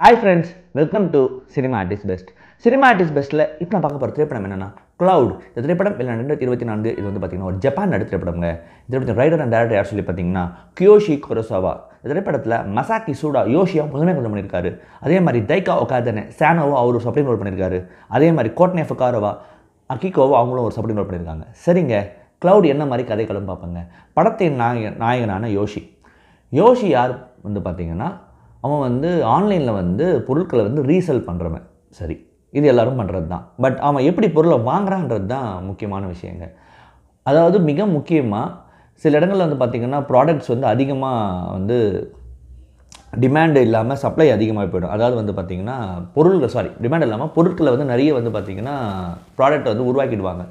Hi friends, welcome to Cinema Artist Best. Cinema Artist Bestல இப்போ நான் பார்க்க போகிற திரைப்படம் என்னன்னா Cloud. இந்த திரைப்படம் 2024 இது வந்து பார்த்தீங்கன்னா ஒரு ஜப்பான் நடித்த திரைப்படங்க. இந்த ரைட்டர் அண்ட் டைரக்டர் யார் சொல்லி பார்த்தீங்கன்னா கியோஷி குரோசாவா. இந்த திரைப்படத்தில் மசாக்கி சூடா யோஷியா முதன்மை கொஞ்சம் பண்ணியிருக்காரு. அதே மாதிரி தைக்கா ஒகாதனே சானோவா அவர் ஒரு சப்ளைன் ரோல் பண்ணியிருக்காரு. அதே மாதிரி கோட்னே ஃபுகாரவா அகிகோவா அவங்களும் ஒரு சப்ளைன் ரோல் பண்ணியிருக்காங்க. சரிங்க, Cloud என்ன மாதிரி கதைகளும் பார்ப்பாங்க. படத்தின் நாயகனான யோஷி யார் வந்து பார்த்தீங்கன்னா அவன் வந்து ஆன்லைனில் வந்து பொருட்களை வந்து ரீசேல் பண்ணுறவன். சரி, இது எல்லோரும் பண்ணுறது தான். பட் அவன் எப்படி பொருளை வாங்குறான்றது தான் முக்கியமான விஷயங்க. அதாவது மிக முக்கியமாக சில இடங்களில் வந்து பார்த்திங்கன்னா ப்ராடக்ட்ஸ் வந்து அதிகமாக வந்து டிமாண்டு இல்லாமல் சப்ளை அதிகமாக போய்டும். அதாவது வந்து பார்த்திங்கன்னா டிமாண்ட் இல்லாமல் பொருட்களை வந்து நிறைய வந்து பார்த்திங்கன்னா ப்ராடக்ட்டை வந்து உருவாக்கிடுவாங்க.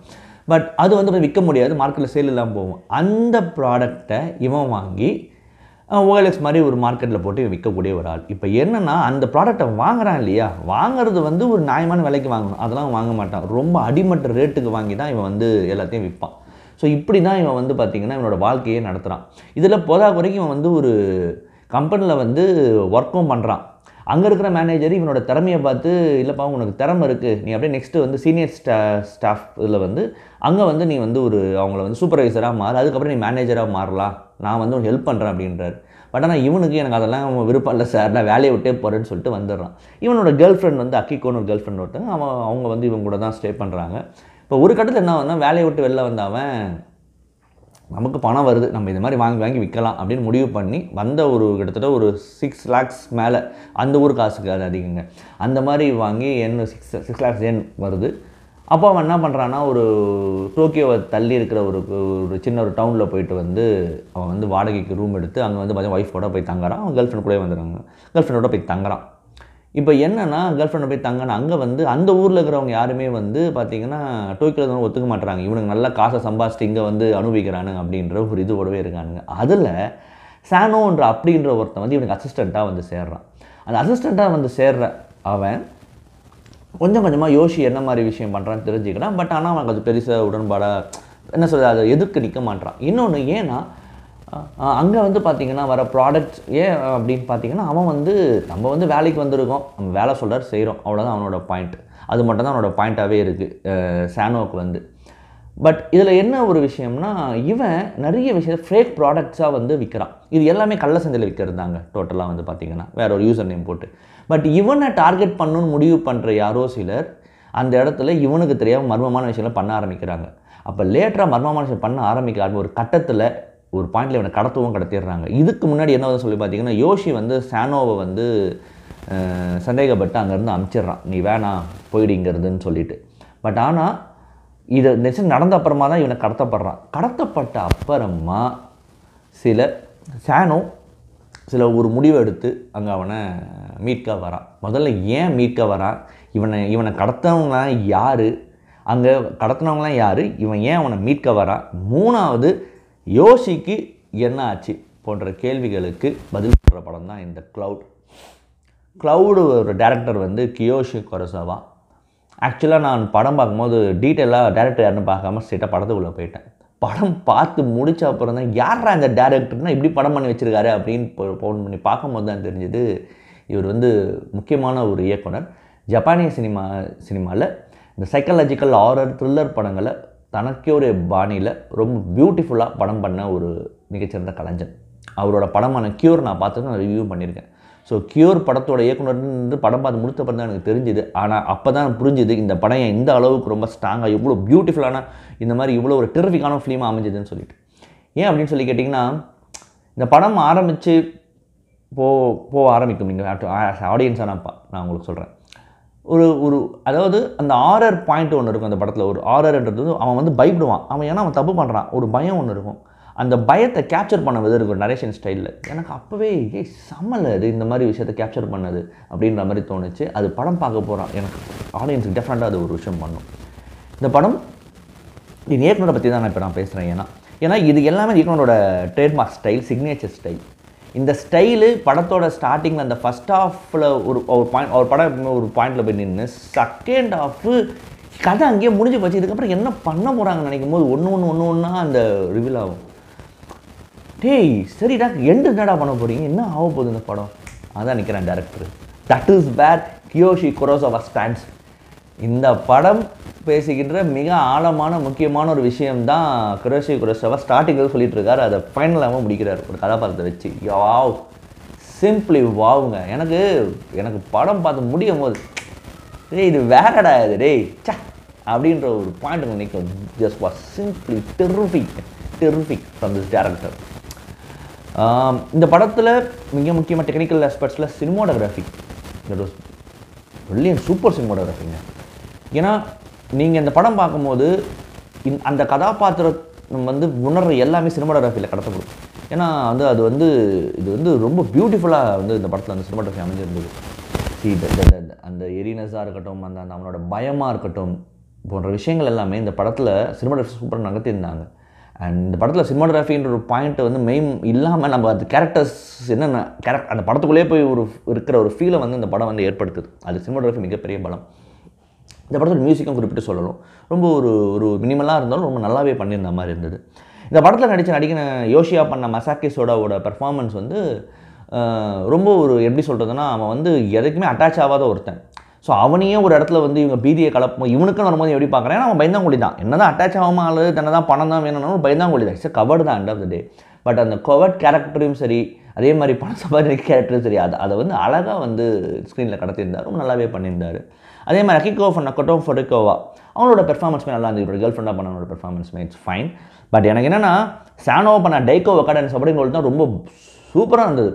பட் அது வந்து விற்க முடியாது, மார்க்கெட்டில் சேல் இல்லாமல் போகும். அந்த ப்ராடக்டை இவன் வாங்கி OLX மாதிரி ஒரு மார்க்கெட்டில் போட்டு விற்கக்கூடிய ஒரு ஆள். இப்போ என்னென்னா அந்த ப்ராடக்டை வாங்குறான் இல்லையா, வாங்குறது வந்து ஒரு நியாயமான விலைக்கு வாங்கணும், அதெல்லாம் வாங்க மாட்டான். ரொம்ப அடிமட்ட ரேட்டுக்கு வாங்கி தான் இவன் வந்து எல்லாத்தையும் விற்பான். ஸோ இப்படி தான் இவன் வந்து பார்த்திங்கன்னா இவனோட வாழ்க்கையே நடத்துகிறான். இதில் குறைக்கும் இவன் வந்து ஒரு கம்பெனியில் வந்து ஒர்க்கும் பண்ணுறான். அங்கே இருக்கிற மேனேஜர் இவனோட திறமையை பார்த்து, இல்லைப்பா உனக்கு திறமை இருக்குது, நீ அப்படியே நெக்ஸ்ட்டு வந்து சீனியர் ஸ்டாஃப் இதில் வந்து அங்கே வந்து நீ வந்து ஒரு அவங்கள வந்து சூப்பர்வைசராக மாறு, அதுக்கப்புறம் நீ மேனேஜராக மாறலாம், நான் வந்து உனக்கு ஹெல்ப் பண்ணுறேன் அப்படின்றார். பட் ஆனால் இவனுக்கு எனக்கு அதெல்லாம் விருப்பம் இல்லை சார், நான் வேலையை விட்டே போகிறேன்னு சொல்லிட்டு வந்துடுறான். இவனோட கேர்ள் ஃப்ரெண்ட் வந்து அக்கிகோன்னு ஒரு கேர்ள் ஃப்ரெண்ட் ஒருத்தங்க, அவங்க வந்து இவங்க கூட தான் ஸ்டே பண்ணுறாங்க. இப்போ ஒரு கட்டத்தில் என்ன வந்தால் வேலையை விட்டு வெளில வந்தவன் நமக்கு பணம் வருது, நம்ம இது மாதிரி வாங்கி விற்கலாம் அப்படின்னு முடிவு பண்ணி வந்த ஒரு கிட்டத்தட்ட ஒரு 6 lakhs மேலே, அந்த ஊர் காசுக்கு அது அதிகங்க, அந்த மாதிரி வாங்கி என்ன 6 lakhs ஏன் வருது. அப்போ அவன் என்ன பண்ணுறான்னா ஒரு டோக்கியோவை தள்ளி இருக்கிற ஒரு சின்ன ஒரு டவுனில் போயிட்டு வந்து அவன் வந்து வாடகைக்கு ரூம் எடுத்து அங்கே வந்து பார்த்தீங்கன்னா ஒய்ஃபோட போய் தங்குறான். அவன் கேர்ள் ஃப்ரெண்ட் கூட வந்துடுறாங்க, கேர்ள் ஃப்ரெண்டோட போய் தங்குறான். இப்போ என்னென்னா கேர்ள் ஃப்ரெண்டை போய் தங்கினா அங்கே வந்து அந்த ஊரில் இருக்கிறவங்க யாருமே வந்து பார்த்திங்கன்னா டோக்கியோவில் ஒத்துக்க மாட்டுறாங்க. இவனுக்கு நல்லா காசை சம்பாதிச்சுட்டு இங்கே வந்து அனுபவிக்கிறானுங்க அப்படின்ற ஒரு இதோடவே இருக்கானுங்க. அதில் சானோன்ற அப்படின்ற ஒருத்தன் வந்து இவனுக்கு அசிஸ்டண்ட்டாக வந்து சேர்றான். அந்த அசிஸ்டண்ட்டாக வந்து சேர்ற அவன் கொஞ்சம் கொஞ்சமாக யோஷி என்ன மாதிரி விஷயம் பண்ணுறான்னு தெரிஞ்சுக்கிறான். பட் ஆனால் அவன் கொஞ்சம் பெருசாக உடன்பாடாக என்ன சொல்கிறது, அதை எதிர்க்க நிற்க மாட்டான். இன்னொன்று ஏன்னா அங்கே வந்து பார்த்திங்கன்னா வர ப்ராடக்ட்ஸ் ஏன் அப்படின்னு பார்த்திங்கன்னா அவன் வந்து நம்ம வந்து வேலைக்கு வந்திருக்கோம், நம்ம வேலை சொல்கிறார் செய்கிறோம், அவ்வளோதான் அவனோட பாயிண்ட். அது மட்டும் தான் அவனோட பாயிண்ட்டாகவே இருக்குது சானோவுக்கு வந்து. பட் இதில் என்ன ஒரு விஷயம்னா இவன் நிறைய விஷயம் ஃபேக் ப்ராடக்ட்ஸாக வந்து விற்கிறான். இது எல்லாமே கள்ள சந்தையில் விற்கிறது தாங்க டோட்டலாக வந்து பார்த்திங்கன்னா வேற ஒரு யூசர் நேம் போட்டு. பட் இவனை டார்கெட் பண்ணணும்னு முடிவு பண்ணுற யாரோ சிலர் அந்த இடத்துல இவனுக்கு தெரியாமல் மர்மமான விஷயங்களை பண்ண ஆரம்பிக்கிறாங்க. அப்போ லேட்டராக மர்மமான விஷயம் பண்ண ஆரம்பிக்க ஒரு கட்டத்தில் ஒரு பாயிண்டில் இவனை கடத்திடுறாங்க. இதுக்கு முன்னாடி என்ன சொல்லி பார்த்தீங்கன்னா யோஷி வந்து சானோவை வந்து சந்தேகப்பட்டு அங்கேருந்து அனுப்பிச்சிடுறான், நீ வேணாம் போயிடுங்கிறதுன்னு சொல்லிட்டு. பட் ஆனால் இது நிச்சயம் நடந்த அப்புறமா தான் இவனை கடத்தப்பட்ட அப்புறமா சானோ ஒரு முடிவை எடுத்து அங்கே அவனை மீட்க வரான். முதல்ல ஏன் மீட்க வரான், இவனை கடத்தவங்களாம் யார், அங்கே கடத்தினவங்களாம் யார், இவன் ஏன் அவனை மீட்க வரான், மூணாவது யோஷிக்கு என்ன ஆச்சு போன்ற கேள்விகளுக்கு பதில் சொல்கிற படம் தான் இந்த Cloud. ஒரு டேரக்டர் வந்து கியோஷி குரோசாவா. ஆக்சுவலாக நான் படம் பார்க்கும்போது டீட்டெயிலாக டேரக்டர் யாருன்னு பார்க்காம ஸ்ட்ரெயிட்டாக படத்துக்குள்ளே போயிட்டேன். படம் பார்த்து முடித்த அப்புறம் தான் யாரா இந்த டேரக்டர்னா இப்படி படம் பண்ணி வச்சுருக்காரு அப்படின்னு ஃபோன் பண்ணி பார்க்கும்போது தான் தெரிஞ்சுது இவர் வந்து முக்கியமான ஒரு இயக்குனர். ஜப்பானிய சினிமாவில் இந்த சைக்காலஜிக்கல் ஹாரர் த்ரில்லர் படங்களை தனக்கே ஒரு பாணியில் ரொம்ப பியூட்டிஃபுல்லாக படம் பண்ண ஒரு மிகச்சிறந்த கலைஞன். அவரோட படமான கியூர் நான் பார்த்து நான் ரிவ்யூ பண்ணியிருக்கேன். ஸோ கியூர் படத்தோட இயக்குனர் படம் பார்த்து முடித்தப்பறம் தான் எனக்கு தெரிஞ்சுது. ஆனால் அப்போ தான் புரிஞ்சுது இந்த படம் இந்த அளவுக்கு ரொம்ப ஸ்ட்ராங்காக இவ்வளோ பியூட்டிஃபுல்லான இந்த மாதிரி இவ்வளோ ஒரு டெரிஃபிக்கான ஃபிலிமாக அமைஞ்சதுன்னு சொல்லிட்டு. ஏன் அப்படின்னு சொல்லி கேட்டிங்கன்னா இந்த படம் ஆரம்பித்து போக ஆரம்பிக்கும். நீங்கள் ஆடியன்ஸாக நான் உங்களுக்கு சொல்கிறேன். ஒரு அதாவது அந்த ஆரர் பாயிண்ட் ஒன்று இருக்கும் அந்த படத்தில். ஒரு ஆரர்ன்றது அவன் வந்து பயப்படுவான், ஏன்னா அவன் தப்பு பண்ணுறான், ஒரு பயம் ஒன்று இருக்கும். அந்த பயத்தை கேப்சர் பண்ண விதம் இருக்கும் நரேஷன் ஸ்டைலில். எனக்கு அப்போவே சம்மலை அது இந்த மாதிரி விஷயத்தை கேப்சர் பண்ணது அப்படின்ற மாதிரி தோணுச்சு. அது படம் பார்க்க போகிறான் எனக்கு ஆடியன்ஸுக்கு டெஃபினட்டாக அது ஒரு விஷயம் பண்ணும். இந்த படம் இயக்குனரை பற்றி தான் நான் இப்போ பேசுகிறேன். ஏன்னா இது எல்லாமே இயக்குனரோட ட்ரேட்மார்க் ஸ்டைல், சிக்னேச்சர் ஸ்டைல். இந்த ஸ்டைலு படத்தோட ஸ்டார்டிங்கில் அந்த ஃபஸ்ட் ஹாஃபில் ஒரு படம் ஒரு பாயிண்டில் போய் நின்று செகண்ட் ஹாஃபு கதை அங்கேயே முடிஞ்சு போச்சு. இதுக்கப்புறம் என்ன பண்ண போகிறாங்கன்னு நினைக்கும் போது ஒன்று அந்த ரிவீல் ஆகும். டேய் சரிடா, என்னடா பண்ண போகிறீங்க, என்ன ஆக போகுது இந்த படம், அதான் நிற்கிறேன் director. That is where Kiyoshi Kurosawa stands. இந்த படம் பேசுகின்ற மிக ஆழமான முக்கியமான ஒரு விஷயம்தான் கியோஷி குரோசாவா ஸ்டார்டிங்கில் சொல்லிட்டு இருக்காரு. அதை ஃபைனலாக முடிக்கிறார் ஒரு கதாபாத்திரத்தை வச்சு. வாவ், சிம்பிளி வாவுங்க. எனக்கு படம் பார்த்து முடியும் போது டேய் இது வேறடா இது டேய் சா அப்படின்ற ஒரு பாயிண்ட் நினைக்கும். Just was simply terrific from this director. இந்த படத்தில் மிக முக்கியமாக டெக்னிக்கல் ஆஸ்பெக்ட்ஸில் cinematography that was brilliant, super சினிமாட்டோகிராஃபிங்க. ஏன்னா நீங்கள் இந்த படம் பார்க்கும்போது அந்த கதாபாத்திரம் வந்து உணர்ற எல்லாமே சினிமாட்டோகிராஃபியில் கடத்தப்படும். ஏன்னா இது ரொம்ப பியூட்டிஃபுல்லாக இந்த படத்தில் அந்த சினிமாட்டோகிராஃபி அமைஞ்சிருந்தது. அந்த எரினஸாக இருக்கட்டும், அந்த அவனோட பயமாக இருக்கட்டும் போன்ற விஷயங்கள் எல்லாமே இந்த படத்தில் சினிமாட்டோகிராஃபி சூப்பராக நகர்த்தியிருந்தாங்க. அண்ட் இந்த படத்தில் சினிமாட்டோகிராஃபின்ற ஒரு பாயிண்ட்டை மெயின் இல்லாமல் நம்ம அது கேரக்டர்ஸ் என்னென்ன அந்த படத்துக்குள்ளேயே போய் இருக்கிற ஒரு ஃபீலை இந்த படம் ஏற்படுத்துது. அது சினிமாட்டோகிராஃபி மிகப்பெரிய பலம். இந்த படத்தில் மியூசிக்கும் குறிப்பிட்டு சொல்லணும். ரொம்ப ஒரு மினிமலாக இருந்தாலும் ரொம்ப நல்லாவே பண்ணியிருந்த மாதிரி இருந்தது. இந்த படத்தில் நடிக்கிற யோஷியா பண்ண மசாக்கி சோடாவோட பெர்ஃபார்மன்ஸ் ரொம்ப எப்படி சொல்கிறதுனா, அவன் எதுக்குமே அட்டாச் ஆகாத ஒருத்தன். ஸோ அவனையே ஒரு இடத்துல இவங்க பீதியை கலப்போம் இவனுக்குன்னு வரும்போது எப்படி பார்க்குறேன், அவன் பயந்தாங்கொழி தான். என்ன தான் அட்டாச் ஆகாமல் ஆளு தன்னை தான் பணம் தான் வேணும்னாலும் பயந்தாங்கொழி தான். இட்ஸ் கவர்டு தான் end of the day. But அந்த கவர்ட் கேரக்டரும் சரி, அதே மாதிரி பணம் சம்பாதிக்கிற கேரக்டரும் சரி, அதை அழகாக ஸ்க்ரீனில் கடத்தியிருந்தார். ரொம்ப நல்லாவே பண்ணியிருந்தார். அதே மாதிரி அகிகோ நக்கோட்டோ ஃபொடோகோவா அவங்களோட பெர்ஃபார்மன்ஸுமே நல்லா இருந்தது. கேர்ள் ஃப்ரெண்டாக பண்ணவனோட பெர்ஃபார்மன்ஸுமே இட்ஸ் ஃபைன். பட் எனக்கு என்னென்னா, சானோ பண்ண டைகோ வக்காடன்ஸ் அப்படிங்கிறது தான் ரொம்ப சூப்பராக இருந்தது.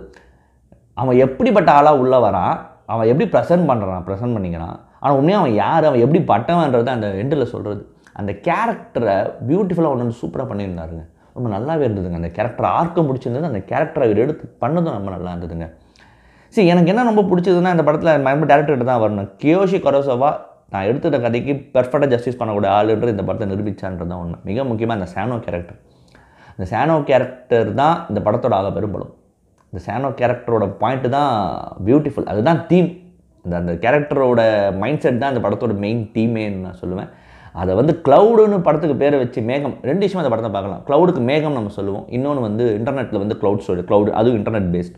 அவன் எப்படிப்பட்ட ஆளாக உள்ளே வரான், அவன் எப்படி ப்ரெசென்ட் பண்ணிக்கிறான், ஆனால் உண்மையாக அவன் யார், அவன் எப்படி பட்டவன்றதை அந்த எண்டில் சொல்கிறது. அந்த கேரக்டரை பியூட்டிஃபுல்லாக சூப்பராக பண்ணியிருந்தாருங்க. ரொம்ப நல்லாவே இருந்ததுங்க. அந்த கேரக்டர் ஆர்க்கம் பிடிச்சிருந்தது. அந்த கேரக்டரை அவர் எடுத்து பண்ணதும் ரொம்ப நல்லா இருந்ததுங்க. எனக்கு என்ன ரொம்ப பிடிச்சதுன்னா, இந்த படத்தில் நம்ம டேரக்டர்கிட்ட தான் வரணும். கியோஷி குரோசாவா நான் எடுத்துகிட்ட கதைக்கு பெர்ஃபெக்டாக ஜஸ்டிஸ் பண்ணக்கூடிய ஆளுன்றது இந்த படத்தை நிரூபிச்சான்றது தான் ஒன்று. மிக முக்கியமாக அந்த சானோ கேரக்டர் தான் இந்த படத்தோட ஆக பெரும்பலம். இந்த சானோ கேரக்டரோட பாயிண்ட்டு தான் பியூட்டிஃபுல். அதுதான் தீம். அந்த கேரக்டரோட மைண்ட் செட் தான் இந்த படத்தோட மெயின் தீமேன்னு நான் சொல்லுவேன். அதை க்ளவுடுன்னு படத்துக்கு பேரை வச்சு மேகம், ரெண்டு விஷயம் அந்த படத்தை பார்க்கலாம். க்ளவுடுக்கு மேகம் நம்ம சொல்லுவோம். இன்னொன்று இன்டர்நெட்டில் க்ளவுடு, அதுவும் இன்டர்நெட் பேஸ்ட்.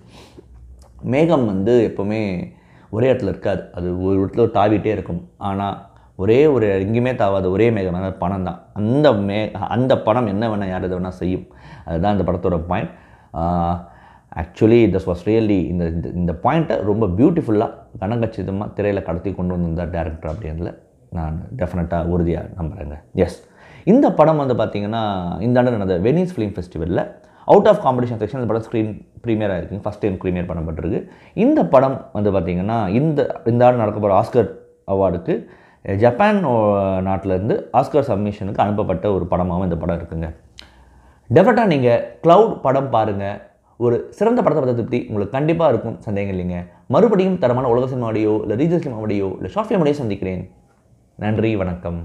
மேகம் எப்போவுமே ஒரே இடத்துல இருக்காது. அது ஒரு இடத்துல தாவிட்டே இருக்கும். ஆனால் எங்கேயுமே தாவாது ஒரே மேகம், அதாவது பணம் தான். அந்த பணம் என்ன வேணால் யார் எதை வேணால் செய்யும். அதுதான் இந்த படத்தோட point. Actually this was really இந்த பாயிண்ட்டை ரொம்ப பியூட்டிஃபுல்லாக கனகச்சிதமாக திரையில் கடத்தி கொண்டு வந்திருந்தார் டேரக்டர் அப்படின்றதுல நான் டெஃபினட்டாக உறுதியாக நம்புகிறேங்க. எஸ், இந்த படம் பார்த்திங்கன்னா இந்த ஆண்டு நடந்த வெனிஸ் ஃபிலிம் ஃபெஸ்டிவலில் அவுட் ஆஃப் காம்படிஷன் செக்ஷன் இந்த படம் ஸ்க்ரீன் ப்ரீமியராக இருக்குங்க. ஃபஸ்ட் டைம் ப்ரீமியர் பண்ணப்பட்டிருக்கு. இந்த படம் பார்த்திங்கன்னா இந்த ஆண்டு நடக்க போகிற ஆஸ்கர் அவார்டுக்கு ஜப்பான் நாட்டிலேருந்து ஆஸ்கர் சப்மிஷனுக்கு அனுப்பப்பட்ட ஒரு படமாகவும் இந்த படம் இருக்குங்க. டெஃபினட்டாக நீங்கள் க்ளவுட் படம் பாருங்கள். ஒரு சிறந்த படத்தை பற்றி திருப்தி உங்களுக்கு கண்டிப்பாக இருக்கும், சந்தேகம் இல்லைங்க. மறுபடியும் தரமான உலக சினிமா ஆடியோ இல்லை ரீஜனல் சினிமா ஆடியோ இல்லை ஷார்ட் ஃபிலிம் ஆடியோ சந்திக்கிறேன். நன்றி, வணக்கம்.